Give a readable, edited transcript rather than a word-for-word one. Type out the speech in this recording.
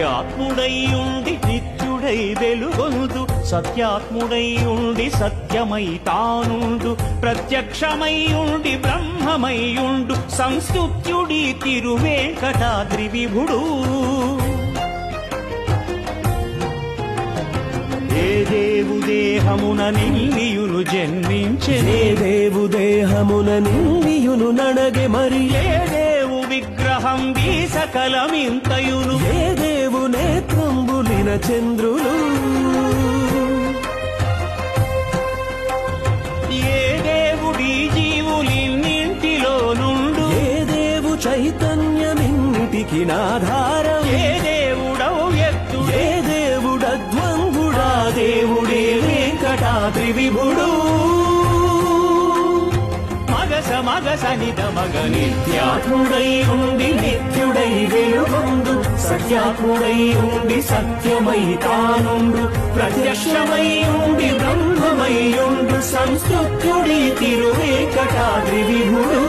నిత్యాత్ముడై ఉండి నిత్యుడై వెలుగొందు సత్యాత్ముడై ఉండి సత్యమై తానుండు ప్రత్యక్షమై ఉండి బ్రహ్మమై ఉండు సంస్తుత్యుడి తిరువేంకటాద్రి విభుడు. ఏ దేవు దేహమున నిల్లియును జన్మించెనే దేవు దేహమున నిల్లియును నడగే మరి ఏ దేవు విగ్రహం వీసకలమింతయును ఏ దేవు నేత్రంబులిన చంద్రులు ఏ దేవుడి జీవులిన్నింటిలో నుండు ఏ దేవు చైతన్యమిన్నిటికి నాధారం ఏ దేవుడవు ఎత్తు ఏ దేవుడద్వంగుడా దేవుడే వెంకటాద్రి విభుడు. మగస నిద మగ నిత్యాత్ముడై ఉండి నిత్యుడై వెలుగొందు సత్యాత్ముడై ఉండి సత్యమై తానుండు ప్రత్యక్షమై ఉండి బ్రహ్మమై ఉండు సంస్తుత్యుడి తిరువేంకటాద్రి విభుడు.